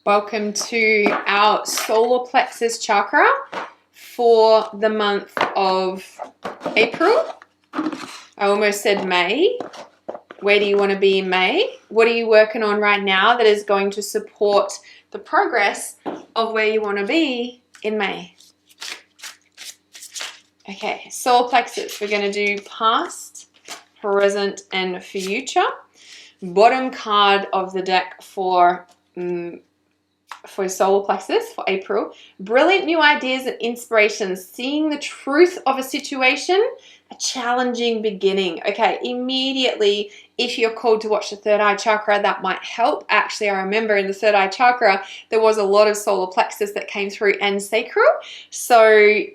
Welcome to our solar plexus chakra for the month of April. I almost said May. Where do you want to be in May? What are you working on right now that is going to support the progress of where you want to be in May? Okay, solar plexus. We're going to do past, present, and future. Bottom card of the deck for solar plexus for April. Brilliant new ideas and inspirations. Seeing the truth of a situation. A challenging beginning. Okay, immediately, if you're called to watch the third eye chakra, that might help. Actually, I remember in the third eye chakra, there was a lot of solar plexus that came through and sacral. So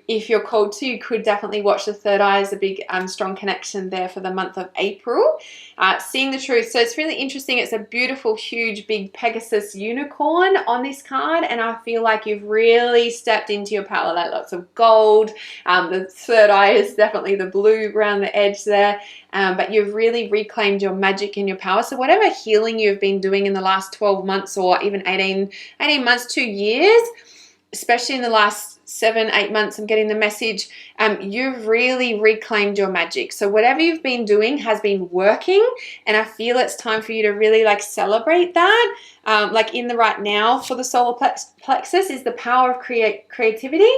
if you're called to, you could definitely watch the third eye as a big, strong connection there for the month of April. Seeing the truth. So it's really interesting. It's a beautiful, huge, big Pegasus unicorn on this card. And I feel like you've really stepped into your power. Like lots of gold. The third eye is definitely the blue around the edge there, but you've really reclaimed your magic and your power. So whatever healing you've been doing in the last 12 months or even 18 months, 2 years, especially in the last 7-8 months, I'm getting the message, you've really reclaimed your magic. So whatever you've been doing has been working, and I feel it's time for you to really celebrate that. Like in the right now for the solar plexus is the power of creativity,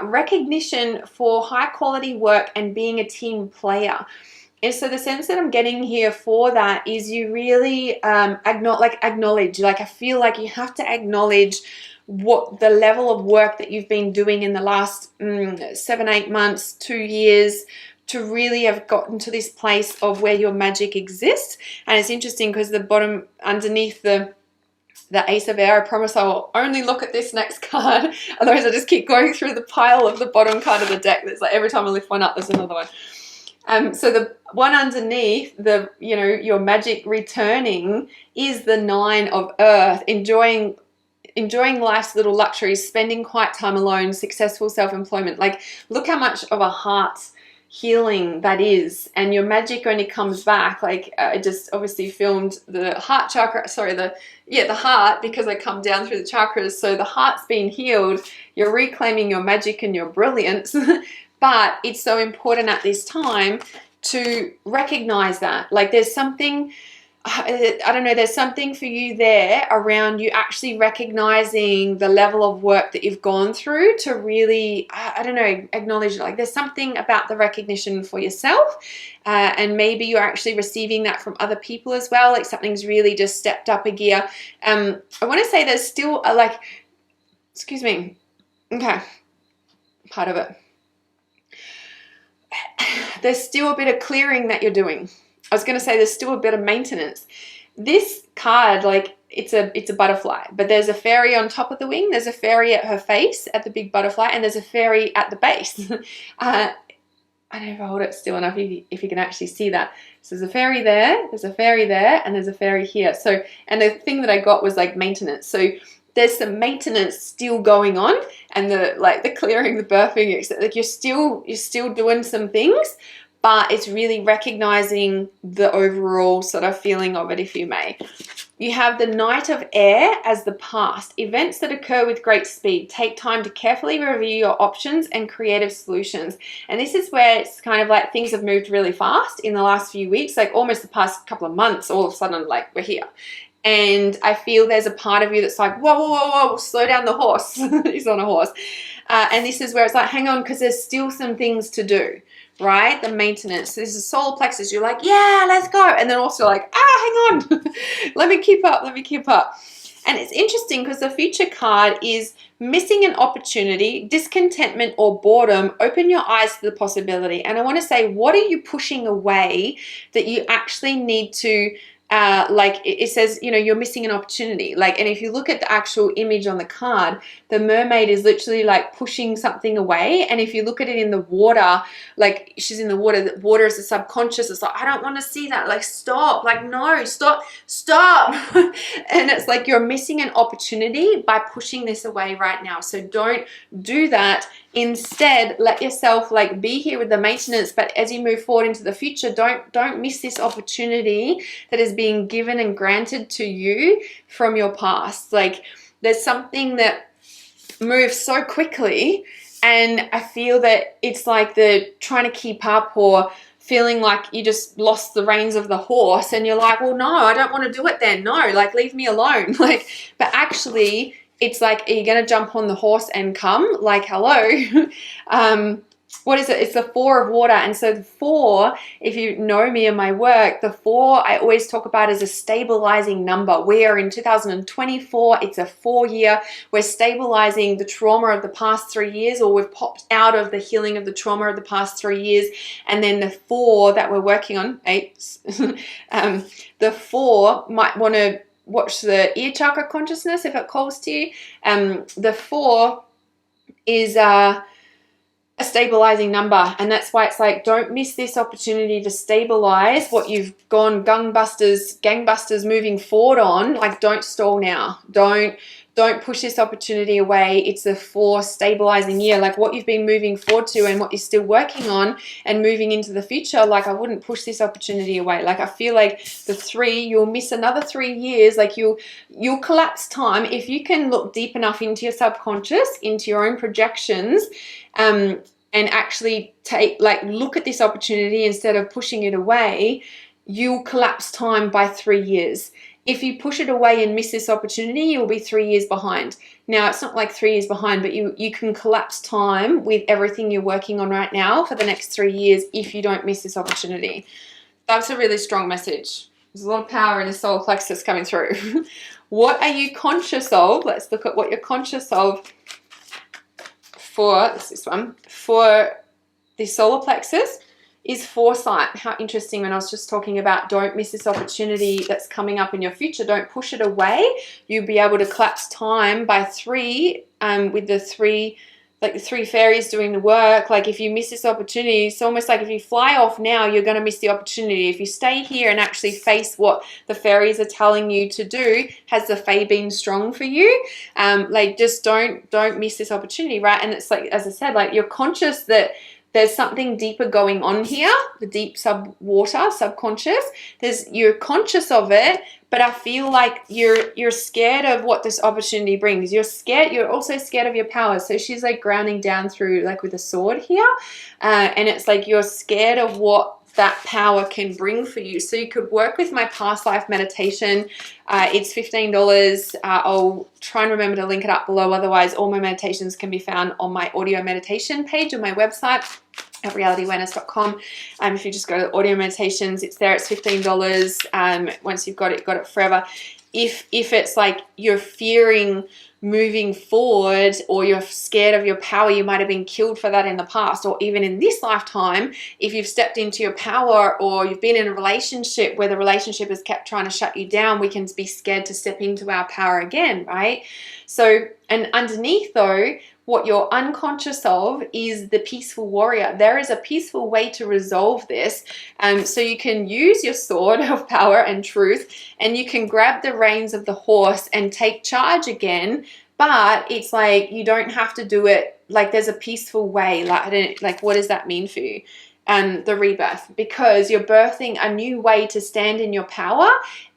recognition for high quality work, and being a team player. And so the sense that I'm getting here for that is you really acknowledge, I feel like you have to acknowledge what the level of work that you've been doing in the last 7-8 months, 2 years, to really have gotten to this place of where your magic exists. And it's interesting because the bottom underneath the Ace of Air, I promise I will only look at this next card, otherwise I just keep going through the pile of the bottom card of the deck. There's every time I lift one up, there's another one. So the one underneath, your magic returning, is the 9 of Earth, enjoying life's little luxuries, spending quiet time alone, successful self-employment. Look how much of a heart healing that is, and your magic only comes back. I just obviously filmed the heart chakra, the heart, because I come down through the chakras. So the heart's been healed, you're reclaiming your magic and your brilliance. But it's so important at this time to recognize that. There's something, there's something for you there around you actually recognizing the level of work that you've gone through to really, acknowledge it. There's something about the recognition for yourself, and maybe you're actually receiving that from other people as well. Something's really just stepped up a gear. I want to say there's still excuse me. Okay. Part of it. There's still a bit of clearing that you're doing. I was going to say there's still a bit of maintenance. This card, it's a butterfly, but there's a fairy on top of the wing. There's a fairy at her face, at the big butterfly, and there's a fairy at the base. I don't know if I hold it still enough if you can actually see that. So there's a fairy there, there's a fairy there, and there's a fairy here. So, and the thing that I got was maintenance. So there's some maintenance still going on, and the clearing, the birthing, you're still doing some things, but it's really recognizing the overall sort of feeling of it, if you may. You have the Knight of Air as the past. Events that occur with great speed. Take time to carefully review your options and creative solutions. And this is where it's kind of things have moved really fast in the last few weeks, almost the past couple of months, all of a sudden, we're here. And I feel there's a part of you that's whoa, whoa, whoa, whoa, slow down the horse. He's on a horse. And this is where it's hang on, because there's still some things to do, right? The maintenance. So this is solar plexus. You're yeah, let's go. And then also hang on. Let me keep up. And it's interesting because the future card is missing an opportunity, discontentment, or boredom. Open your eyes to the possibility. And I want to say, what are you pushing away that you actually need to it says, you're missing an opportunity. And if you look at the actual image on the card, the mermaid is literally pushing something away. And if you look at it in the water, she's in the water, the water is the subconscious. It's I don't want to see that. Stop. No, stop. And it's you're missing an opportunity by pushing this away right now. So don't do that. Instead, let yourself be here with the maintenance, but as you move forward into the future, don't miss this opportunity that is being given and granted to you from your past. there's something that moves so quickly, and I feel that it's like the trying to keep up, or feeling like you just lost the reins of the horse, and you're like, well, no, I don't want to do it then. No, like, leave me alone. Like, but actually it's like, are you going to jump on the horse and come? Like, hello. What is it? It's the 4 of water. And so the 4, if you know me and my work, the 4 I always talk about as a stabilizing number. We are in 2024. It's a 4 year. We're stabilizing the trauma of the past 3 years, or we've popped out of the healing of the trauma of the past 3 years. And then the 4 that we're working on, 8, the 4 might want to watch the ear chakra consciousness if it calls to you. The 4 is a stabilizing number, and that's why it's like, don't miss this opportunity to stabilize what you've gone gangbusters moving forward on. Like, don't stall now. Don't push this opportunity away. It's a 4 stabilizing year. Like, what you've been moving forward to and what you're still working on and moving into the future, like, I wouldn't push this opportunity away. Like, I feel like the 3, you'll miss another 3 years. Like, you'll collapse time. If you can look deep enough into your subconscious, into your own projections, and actually look at this opportunity instead of pushing it away, you'll collapse time by 3 years. If you push it away and miss this opportunity, you'll be 3 years behind. Now, it's not like 3 years behind, but you can collapse time with everything you're working on right now for the next 3 years if you don't miss this opportunity. That's a really strong message. There's a lot of power in the solar plexus coming through. What are you conscious of? Let's look at what you're conscious of for the solar plexus. Is foresight. How interesting, when I was just talking about don't miss this opportunity that's coming up in your future, don't push it away. You'll be able to collapse time by 3 with the 3, like the 3 fairies doing the work. Like, if you miss this opportunity, it's almost like if you fly off now, you're going to miss the opportunity. If you stay here and actually face what the fairies are telling you to do, has the fae been strong for you? Like, just don't miss this opportunity, right? And it's like, as I said, like, you're conscious that there's something deeper going on here, the deep subconscious. You're conscious of it, but I feel like you're scared of what this opportunity brings. You're scared. You're also scared of your power. So she's like grounding down through, like, with a sword here, and it's like you're scared of what that power can bring for you. So you could work with my past life meditation. It's $15. I'll try and remember to link it up below. Otherwise, all my meditations can be found on my audio meditation page on my website at realityawareness.com. If you just go to audio meditations, it's there. It's $15. Once you've got it forever. If it's like you're fearing moving forward, or you're scared of your power, you might have been killed for that in the past, or even in this lifetime, if you've stepped into your power, or you've been in a relationship where the relationship has kept trying to shut you down, we can be scared to step into our power again, right? So, and underneath though, what you're unconscious of is the peaceful warrior. There is a peaceful way to resolve this. So you can use your sword of power and truth, and you can grab the reins of the horse and take charge again. But it's like, you don't have to do it. Like, there's a peaceful way. Like, what does that mean for you? The rebirth, because you're birthing a new way to stand in your power.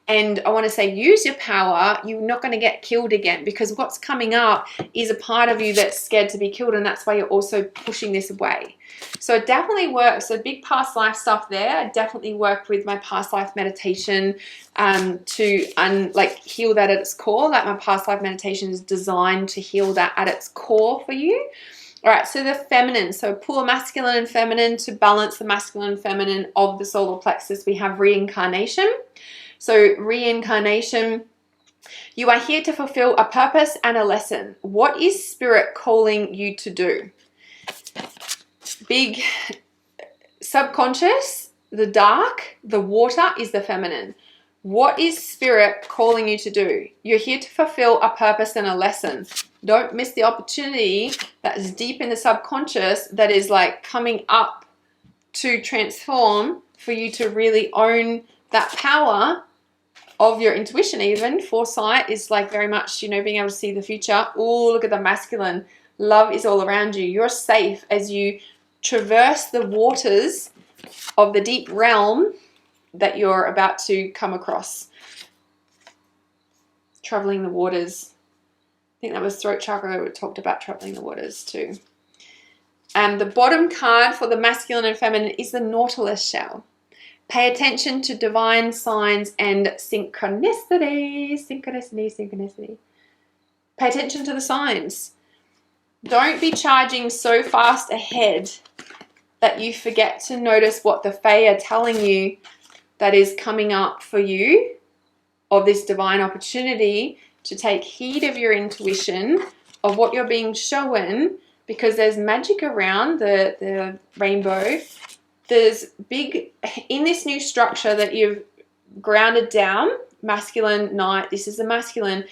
And I want to say, use your power. You're not going to get killed again, because what's coming up is a part of you that's scared to be killed. And that's why you're also pushing this away. So it definitely works. So big past life stuff there. I definitely work with my past life meditation to heal that at its core. Like, my past life meditation is designed to heal that at its core for you. All right, so the feminine. So pull masculine and feminine to balance the masculine and feminine of the solar plexus. We have reincarnation. So reincarnation, you are here to fulfill a purpose and a lesson. What is spirit calling you to do? Big subconscious, the dark, the water is the feminine. What is spirit calling you to do? You're here to fulfill a purpose and a lesson. Don't miss the opportunity that's deep in the subconscious that is like coming up to transform, for you to really own that power of your intuition. Even foresight is like very much, being able to see the future. Oh, look at the masculine. Love is all around you. You're safe as you traverse the waters of the deep realm that you're about to come across. Traveling the waters. think that was throat chakra. We talked about troubling the waters too. And the bottom card for the masculine and feminine is the Nautilus shell. Pay attention to divine signs and synchronicity. Synchronicity. Pay attention to the signs. Don't be charging so fast ahead that you forget to notice what the Fae are telling you that is coming up for you, of this divine opportunity to take heed of your intuition, of what you're being shown, because there's magic around the rainbow. There's big, in this new structure that you've grounded down, masculine, night, this is the masculine,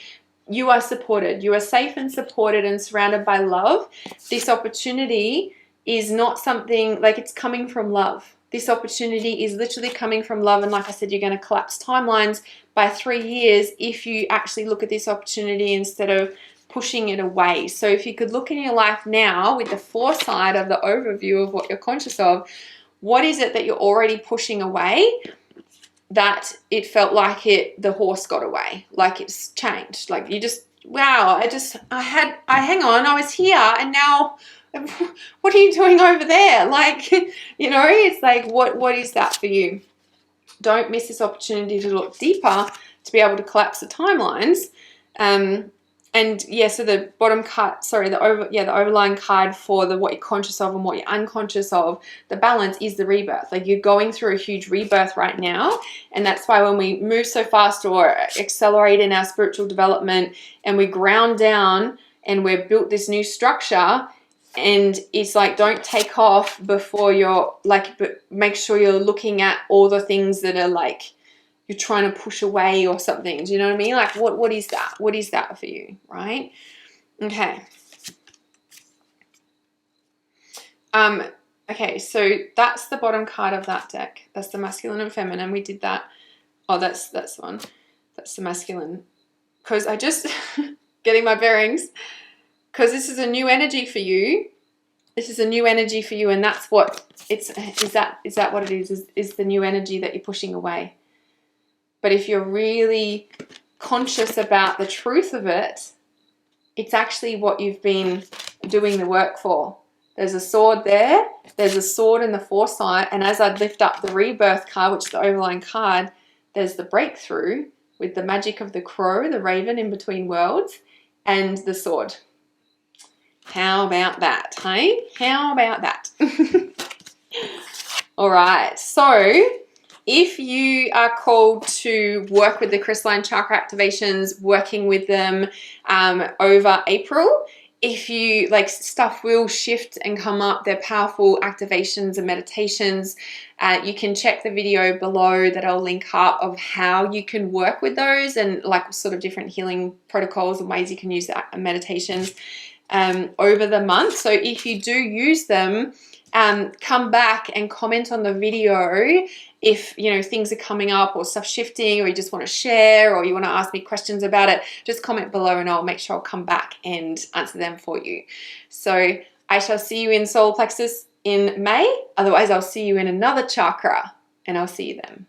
you are supported. You are safe and supported and surrounded by love. This opportunity is not something, like, it's coming from love. This opportunity is literally coming from love. And like I said, you're going to collapse timelines by 3 years if you actually look at this opportunity instead of pushing it away. So if you could look in your life now with the foresight of the overview of what you're conscious of, what is it that you're already pushing away that it felt like the horse got away, like it's changed, like you just, wow, hang on, I was here and now what are you doing over there? Like, you know, it's like, what is that for you? Don't miss this opportunity to look deeper, to be able to collapse the timelines. And yeah, so the bottom card, sorry, the overlying card for what you're conscious of and what you're unconscious of, the balance is the rebirth. Like, you're going through a huge rebirth right now. And that's why when we move so fast or accelerate in our spiritual development and we ground down and we've built this new structure, and it's like, don't take off before you're like, but make sure you're looking at all the things that are like, you're trying to push away or something. Do you know what I mean? Like, what is that? What is that for you, right? Okay. Okay, so that's the bottom card of that deck. That's the masculine and feminine. We did that. Oh, that's the one. That's the masculine. Because I just, getting my bearings, because this is a new energy for you. This is a new energy for you, and that's what it's, is that what it is the new energy that you're pushing away. But if you're really conscious about the truth of it, it's actually what you've been doing the work for. There's a sword there. There's a sword in the foresight. And as I lift up the rebirth card, which is the overlying card, there's the breakthrough with the magic of the crow, the raven in between worlds, and the sword. How about that, hey? How about that? All right, so if you are called to work with the crystalline chakra activations, working with them over April, if you like, stuff will shift and come up. They're powerful activations and meditations. You can check the video below that I'll link up of how you can work with those and like sort of different healing protocols and ways you can use that meditations over the month. So if you do use them, come back and comment on the video if, you know, things are coming up or stuff shifting, or you just want to share, or you want to ask me questions about it. Just comment below and I'll make sure I'll come back and answer them for you. So I shall see you in solar plexus in May. Otherwise, I'll see you in another chakra, and I'll see you then.